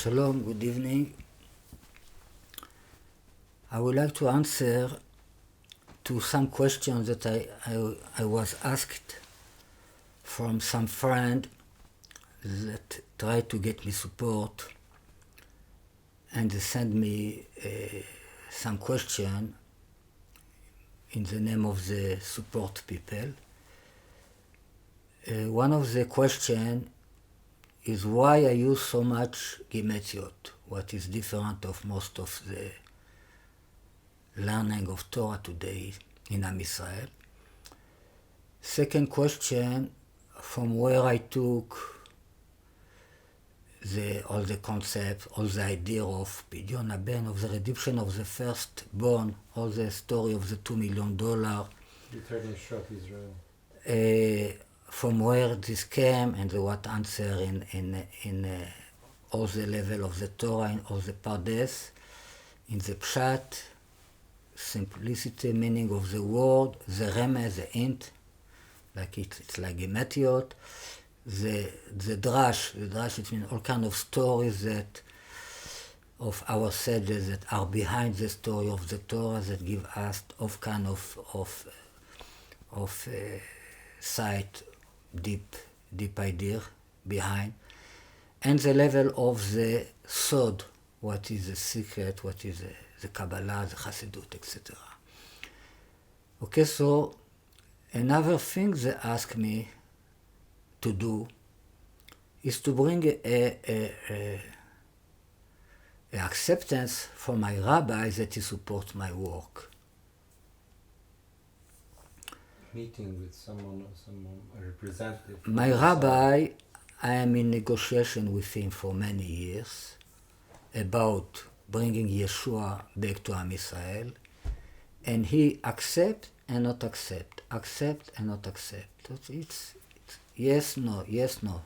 Shalom, good evening. I would like to answer to some questions that I was asked from some friend that tried to get me support, and they sent me some question in the name of the support people. One of the question is why I use so much Gemetiot, what is different of most of the learning of Torah today in Am Israel. Second question, from where I took all the concepts, all the idea of Pidyon Haben, of the redemption of the firstborn, all the story of the $2 million. Returning Shot Israel. From where this came and what answer in all the level of the Torah, in all the pardes, in the pshat, simplicity, meaning of the word, the remez, the hint, like it's like a metiot, the drash, it means all kind of stories that of our sages that are behind the story of the Torah that give us all kind of sight, deep idea behind, and the level of the sod, what is the secret, what is the Kabbalah, the Chassidut, etc. Okay, so another thing they ask me to do is to bring a acceptance from my rabbi that he supports my work. Meeting with someone, a representative. My rabbi, I am in negotiation with him for many years about bringing Yeshua back to Am Israel, and he accept and not accept, accept and not accept. It's yes, no, yes, no.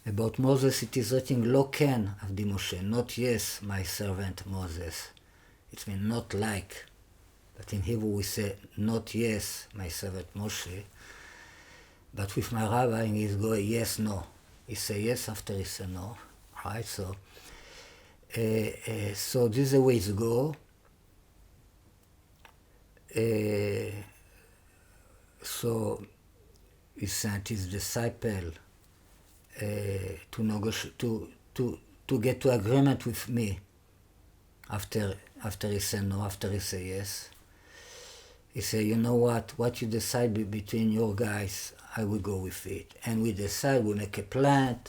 About Moses, it is written, Lo ken avdi Moshe, not yes, my servant Moses. It means not like. But in Hebrew we say, not yes, my servant Moshe. But with my rabbi, he's going, yes, no. He say yes after he say no. Right? So this is the way it go. So he sent his disciple to negotiate, to get to agreement with me after he say no, after he say yes. He said, you know what you decide between your guys, I will go with it. And we decide, we make a plan.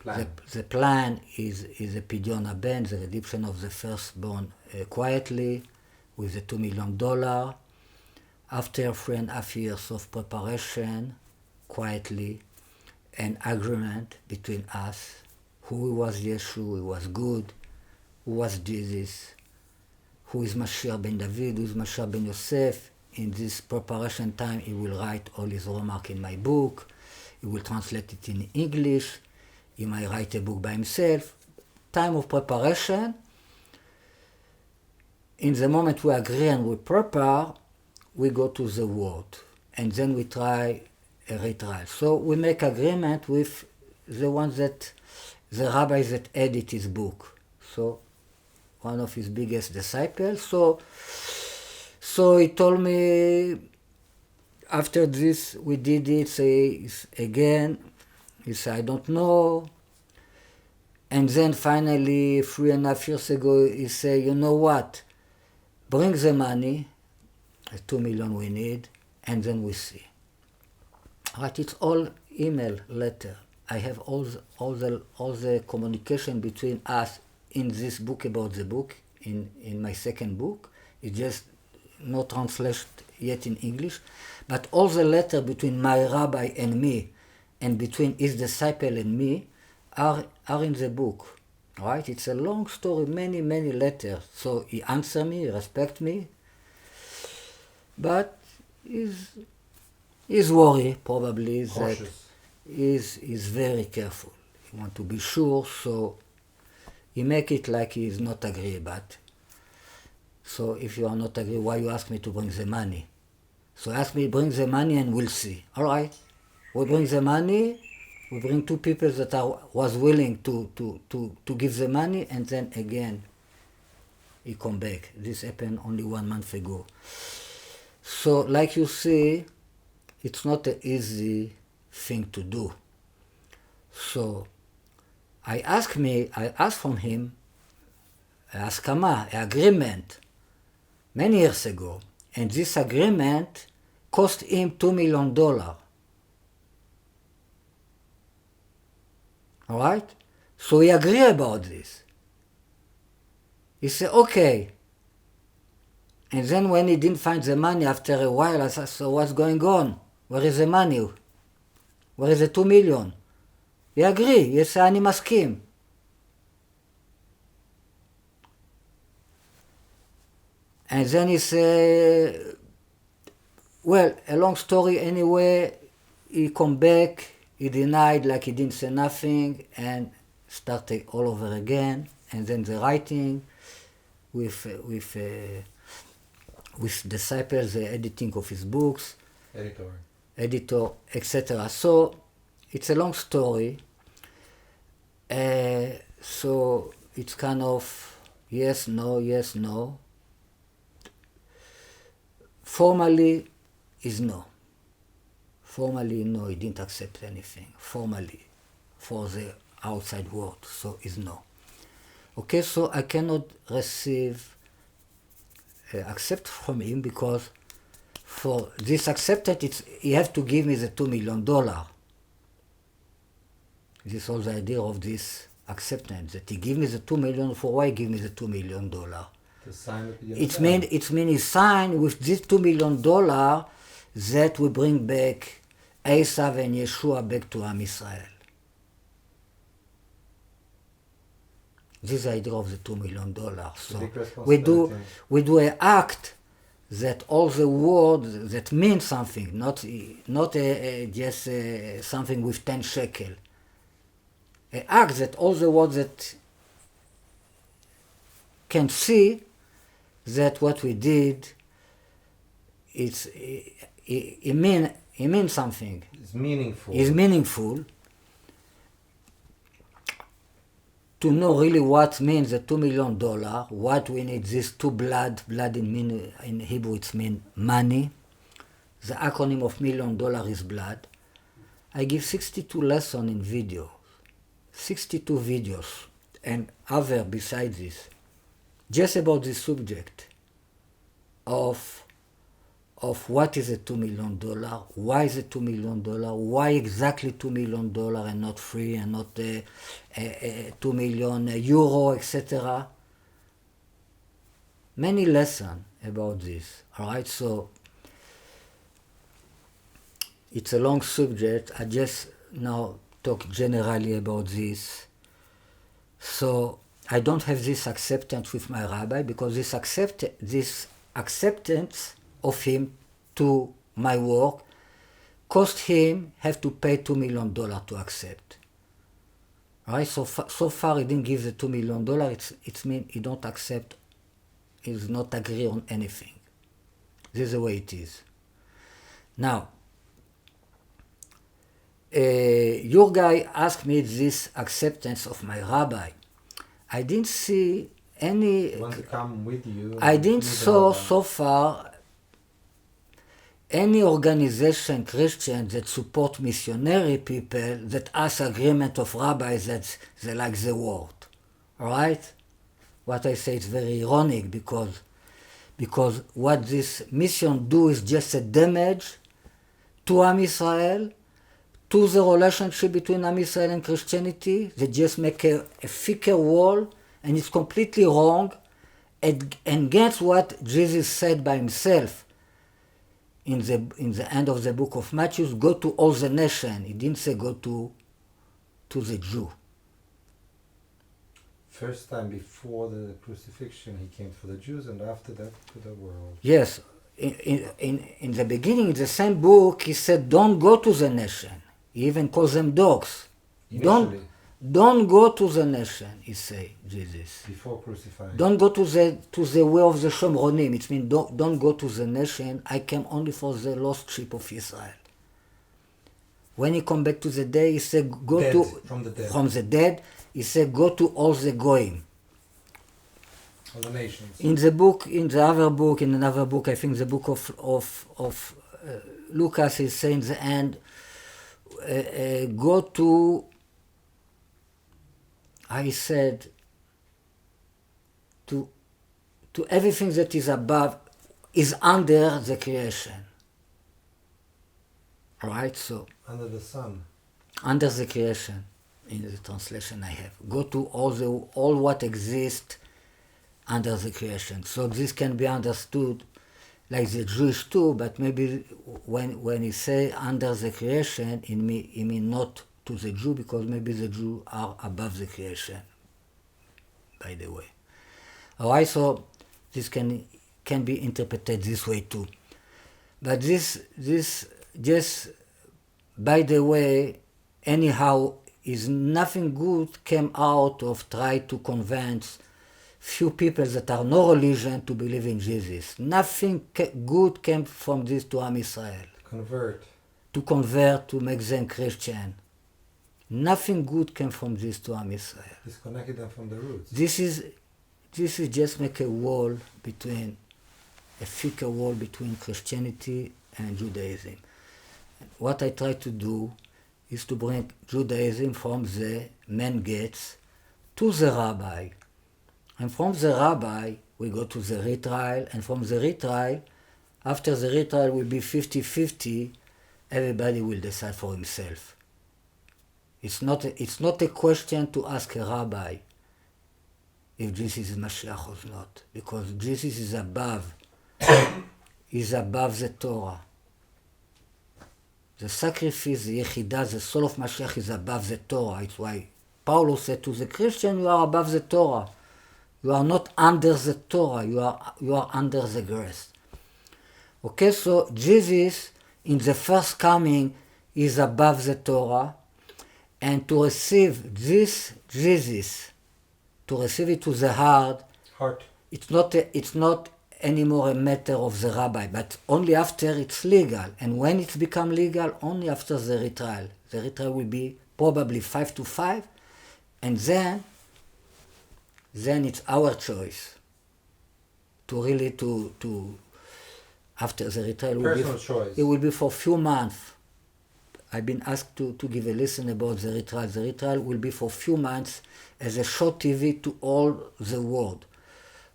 The plan is a Pidyon Haben, the redemption of the firstborn quietly, with the $2 million. After 3.5 years of preparation, quietly, an agreement between us, who was Yeshua, who was good, who was Jesus, who is Mashiach ben David, who is Mashiach ben Yosef. In this preparation time, he will write all his remarks in my book. He will translate it in English. He might write a book by himself. Time of preparation. In the moment we agree and we prepare, we go to the word. And then we try a retrial. So we make agreement with the ones that, the rabbis that edit his book. So one of his biggest disciples. So he told me, after this we did it, say again, he said, I don't know. And then finally, 3.5 years ago, he said, you know what, bring the money, the 2 million we need, and then we see. Right, it's all email, letter. I have all the communication between us in this book about the book, in my second book. It's just not translated yet in English, but all the letter between my rabbi and me, and between his disciple and me, are in the book. Right? It's a long story, many letters. So he answer me, he respect me, but he's worried probably Cautious. That he's very careful. He want to be sure, so he make it like he is not agree about. So if you are not agree, why you ask me to bring the money? So ask me, bring the money and we'll see. All right, we bring the money We bring two people that was willing to give the money, and then again, he come back. This happened only 1 month ago. So, like you see, it's not an easy thing to do. So, I asked from him an agreement, many years ago, and this agreement cost him $2 million. All right? So he agreed about this. He said, okay. And then when he didn't find the money after a while, I said, so what's going on? Where is the money? Where is the 2 million? He agreed. He said, אני מסכים. And then he said, well, a long story anyway, he come back, he denied like he didn't say nothing, and started all over again. And then the writing with disciples, the editing of his books, editor, etc. So it's a long story. So it's kind of yes, no. Formally is no. Formally, no, he didn't accept anything. Formally, for the outside world, so is no. Okay, so I cannot receive accept from him because for this acceptance, he has to give me the $2 million. This is all the idea of this acceptance, that he give me the $2 million, for why he give me the $2 million? To sign it It means he signed with this $2 million that we bring back Esav and Yeshua back to Am Israel. This is the idea of the $2 million. So we do an act that all the world that means something, not just something with 10 shekel. An act that all the world that can see that what we did, it means something. It's meaningful. It's meaningful. To know really what means the $2 million, what we need this two blood in Hebrew it means money. The acronym of $1 million is blood. I give 62 lessons in video, 62 videos, and other besides this, just about this subject of what is a $2 million, why is it $2 million, why exactly $2 million and not 3 and not 2 million euro, etc. Many lessons about this, all right? So it's a long subject. I just now talk generally about this. So I don't have this acceptance with my rabbi because this acceptance of him to my work cost him have to pay $2 million to accept. All right, so far he didn't give the $2 million. It means he don't accept, he does not agree on anything. This is the way it is. Now, your guy asked me this acceptance of my rabbi. I didn't see any. Want to come with you? I didn't saw so far any organization, Christian, that support missionary people that ask agreement of rabbis that they like the word. Alright? What I say is very ironic because what this mission do is just a damage to Am Israel, to the relationship between Am Israel and Christianity. They just make a thicker wall, and it's completely wrong against what Jesus said by himself in the end of the book of Matthew. Go to all the nation. He didn't say go to the Jew. First time before the crucifixion, he came for the Jews, and after that to the world. Yes. In the beginning, in the same book, he said, don't go to the nation. He even calls them dogs. Initially, Don't go to the nation, he say, Jesus. before crucifying. Don't go to the way of the Shomronim. It means don't go to the nation. I came only for the lost sheep of Israel. When he come back to the day, he said, go Dead, to from the dead. He said, go to all the goyim. All the nations. In the book, in another book, I think the book of Lucas is saying in the end, go to, I said, to everything that is above, is under the creation. Right? So Under the sun. Under the creation, in the translation I have. Go to all what exists under the creation. So this can be understood like the Jewish too, but maybe when he say under the creation, he mean not to the Jew, because maybe the Jew are above the creation, by the way. Alright, so this can be interpreted this way too. But this just, by the way, anyhow, is nothing good came out of try to convince few people that are no religion to believe in Jesus. Nothing good came from this to Am Israel. To convert, to make them Christian. Nothing good came from this to Am Israel. Disconnected them from the roots. This is just make a wall between, a thicker wall between Christianity and Judaism. What I try to do is to bring Judaism from the main gates to the rabbi. And from the rabbi, we go to the retrial, and from the retrial, after the retrial will be 50-50, everybody will decide for himself. It's not a question to ask a rabbi if Jesus is Mashiach or not, because Jesus is above the Torah. The sacrifice, the Yechidah, the soul of Mashiach is above the Torah. It's why Paul said to the Christian, you are above the Torah. You are not under the Torah, you are under the grace. Okay, so Jesus, in the first coming, is above the Torah, and to receive this Jesus, to receive it to the heart, it's not anymore a matter of the rabbi, but only after it's legal. And when it's become legal, only after the retrial. The retrial will be probably 5-5, and then it's our choice to really to after the retrial. Personal choice. It will be for a few months. I've been asked to give a lesson about the retrial. The retrial will be for a few months as a short TV to all the world.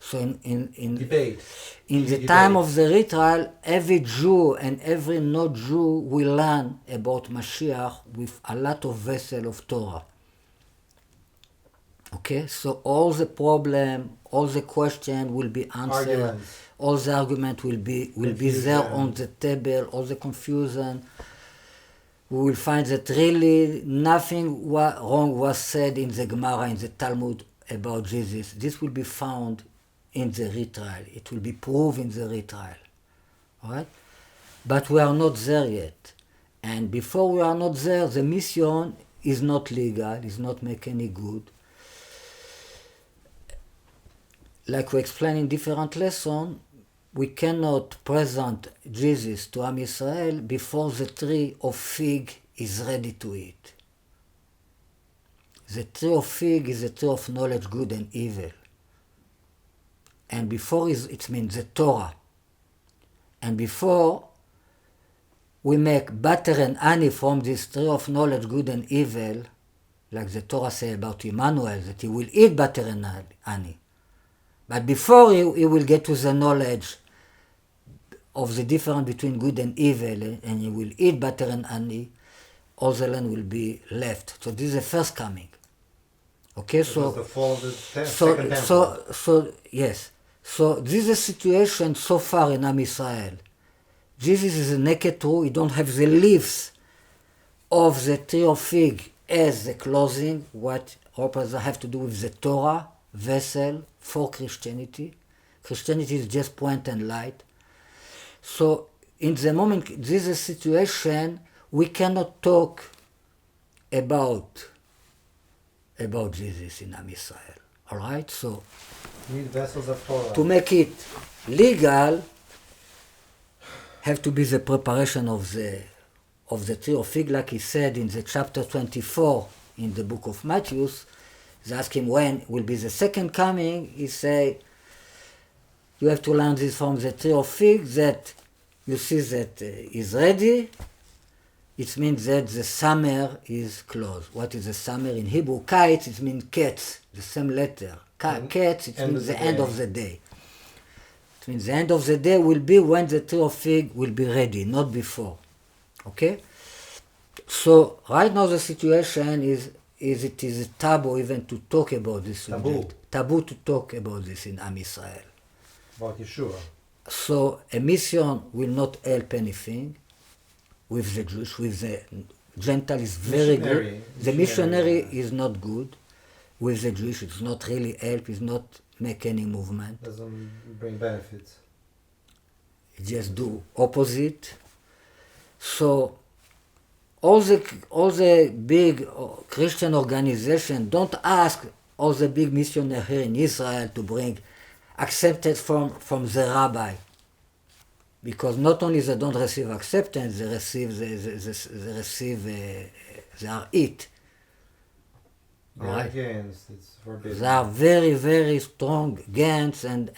So in debate. In the time of the retrial, every Jew and every not-Jew will learn about Mashiach with a lot of vessel of Torah. Okay, so all the problem, all the question will be answered. Arguments. All the argument will be there on the table. All the confusion. We will find that really nothing wrong was said in the Gemara, in the Talmud about Jesus. This will be found in the retrial. It will be proved in the retrial. All right? But we are not there yet. And before we are not there, the mission is not legal, is not make any good. Like we explain in different lessons, we cannot present Jesus to Am Israel before the tree of fig is ready to eat. The tree of fig is the tree of knowledge, good and evil. And before it means the Torah. And before we make butter and honey from this tree of knowledge, good and evil, like the Torah say about Emmanuel, that he will eat butter and honey. But before he will get to the knowledge of the difference between good and evil, and he will eat butter and honey, all the land will be left. So this is the first coming. Okay, so the fall of the second temple. So yes. So this is a situation so far in Am Israel. Jesus is a naked tree. He don't have the leaves of the tree of fig as the clothing. What have to do with the Torah vessel for Christianity. Christianity is just point and light. So in the moment this is a situation, we cannot talk about Jesus in Am Israel. All right, so need vessels of Torah. To make it legal, have to be the preparation of the of the tree of fig, like he said in the chapter 24 in the book of Matthew. They ask him when will be the second coming. He say, you have to learn this from the tree of fig, that you see that is ready. It means that the summer is close. What is the summer in Hebrew? Kites, it means cats, the same letter. Cats, it means the end of the day. It means the end of the day will be when the tree of fig will be ready, not before. Okay? So right now the situation is it is a taboo even to talk about this subject. Taboo to talk about this in Am Israel. About Yeshua. So a mission will not help anything with the Jewish, with the Gentile is very good. The missionary is not good. With the Jewish, it's not really help, it's not make any movement. Doesn't bring benefits. It just do opposite. So all the big Christian organization don't ask all the big missionaries here in Israel to bring accepted from the rabbi, because not only they don't receive acceptance, they are it. Right? Against, it's forbidden. They are very, very strong against, and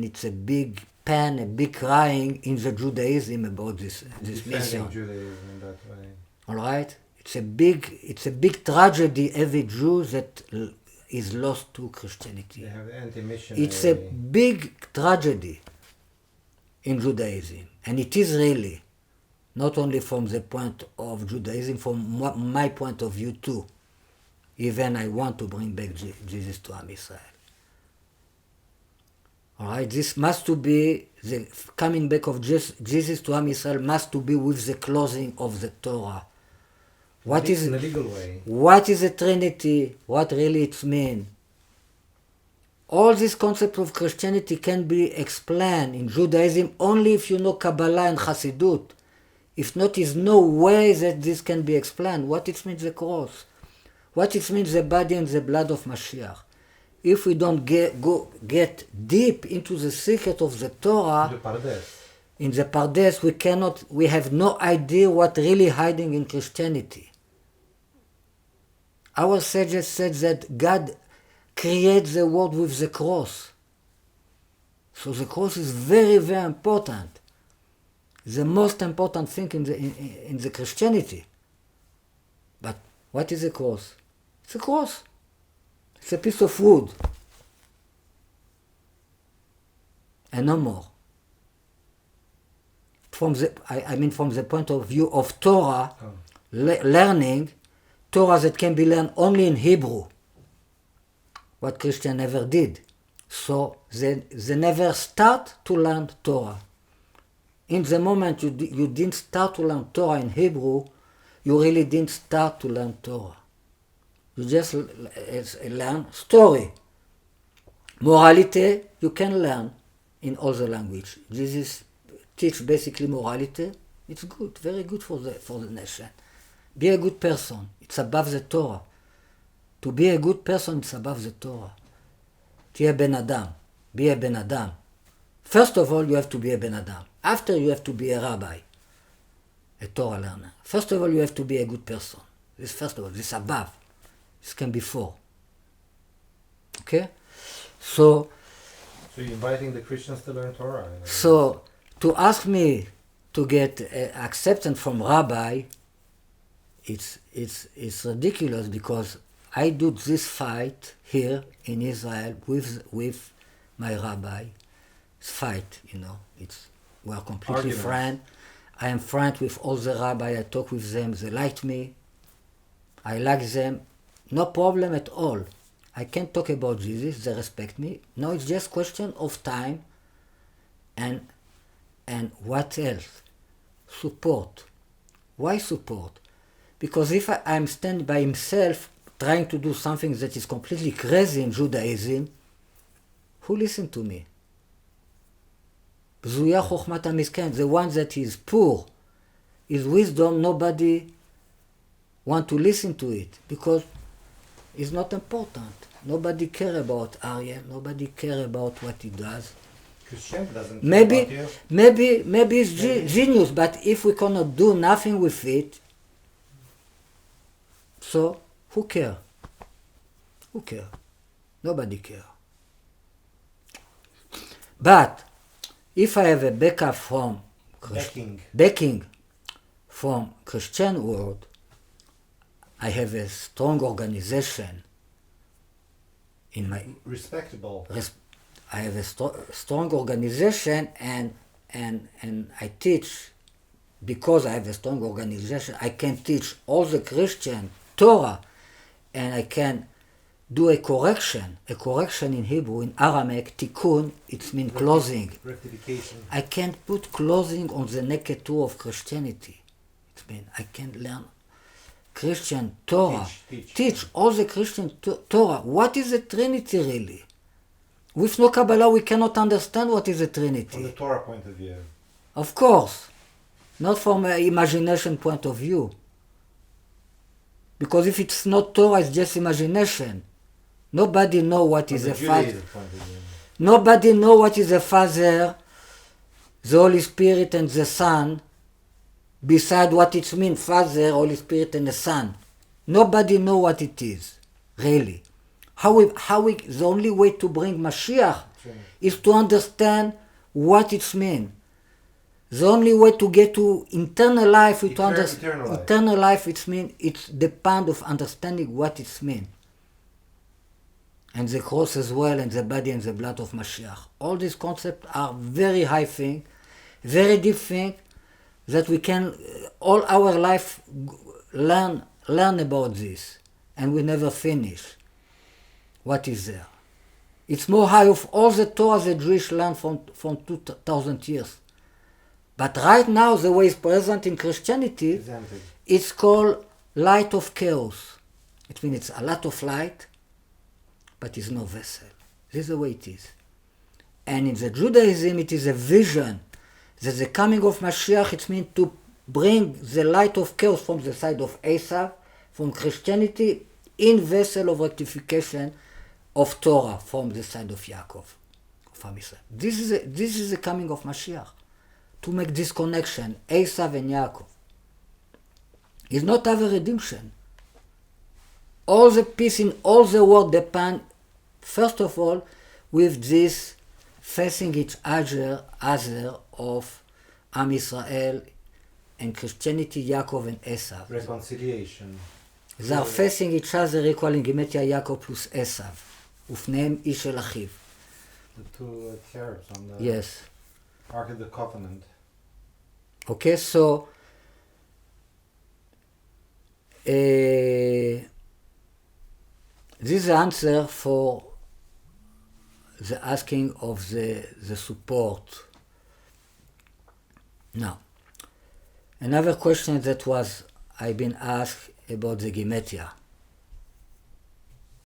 it's a big pain, a big crying in the Judaism about this mission. Judaism in that way. All right, it's a big tragedy. Every Jew that is lost to Christianity. They have anti-missionary. It's a big tragedy in Judaism, and it is really, not only from the point of Judaism, from my point of view too. Even I want to bring back Jesus to Am Israel. All right, this must to be the coming back of Jesus to Am Israel must to be with the closing of the Torah. What is in a legal way? What is the Trinity? What really it means? All this concept of Christianity can be explained in Judaism only if you know Kabbalah and Hasidut. If not, is no way that this can be explained. What it means the cross, what it means the body and the blood of Mashiach. If we don't get deep into the secret of the Torah, in the Pardes, we have no idea what really hiding in Christianity. Our sages said that God creates the world with the cross. So the cross is very, very important. The most important thing in the Christianity. But what is a cross? It's a cross. It's a piece of wood. And no more. From the point of view of Torah, learning, Torah that can be learned only in Hebrew, what Christians never did. So they never start to learn Torah. In the moment you didn't start to learn Torah in Hebrew, you really didn't start to learn Torah. You just learn story. Morality, you can learn in other language. Jesus teach basically morality. It's good, very good for the nation. Be a good person. It's above the Torah. To be a good person, it's above the Torah. תהיה בן אדם. Be a ben adam. First of all, you have to be a ben adam. After, you have to be a rabbi, a Torah learner. First of all, you have to be a good person. This first of all, this above. This can be before. Okay? So you're inviting the Christians to learn Torah. So to ask me to get acceptance from rabbi, it's ridiculous, because I do this fight here in Israel with my rabbi. It's fight, we are completely friends. I am friends with all the rabbis. I talk with them. They like me. I like them. No problem at all. I can talk about Jesus. They respect me. No, it's just question of time. And what else? Support. Why support? Because if I'm standing by himself trying to do something that is completely crazy in Judaism, who listen to me? Bzuya chokhmat hamisken, the one that is poor, his wisdom, nobody want to listen to it, because it's not important. Nobody care about Ariel, nobody care about what he does. Christianity doesn't care about you. Maybe it's genius, but if we cannot do nothing with it, so who care? Who care? Nobody care. But if I have a backup from backing from Christian world, I have a strong organization in my respectable. I have a strong organization, and I teach. Because I have a strong organization, I can teach all the Christian Torah, and I can do a correction in Hebrew, in Aramaic, tikkun, it means closing. Rectification. I can put closing on the naked tour of Christianity. It means I can learn Christian Torah. Teach all the Christian Torah. What is the Trinity really? With no Kabbalah we cannot understand what is the Trinity. From the Torah point of view. Of course. Not from an imagination point of view. Because if it's not Torah, it's just imagination. Nobody know what is a Father. Nobody know what is a Father, the Holy Spirit and the Son, beside what it means, Father, Holy Spirit and the Son. Nobody know what it is, really. The only way to bring Mashiach is to understand what it means. The only way to get to eternal life is to understand eternal life. It means it's depend of understanding what it means. And the cross as well, and the body and the blood of Mashiach. All these concepts are very high thing, very deep thing, that we can all our life learn about this, and we never finish. What is there? It's more high of all the Torah the Jewish learned from 2,000 years. But right now, the way it's present in Christianity, it's called light of chaos. It means it's a lot of light, but it's no vessel. This is the way it is. And in the Judaism, it is a vision that the coming of Mashiach, it means to bring the light of chaos from the side of Esav, from Christianity, in vessel of rectification of Torah from the side of Yaakov, from Israel. This is the coming of Mashiach. To make this connection, Esav and Yaakov. It's not our redemption. All the peace in all the world depend, first of all, with this facing each other of Am Israel and Christianity, Yaakov and Esav. Reconciliation. They are facing each other equaling Gematria Yaakov plus Esav. ופניהם איש אל אחיו. The two cherubs on the yes. Ark of the Covenant. Okay, so this is the answer for the asking of the support. Now, another question that I've been asked about the Gematria.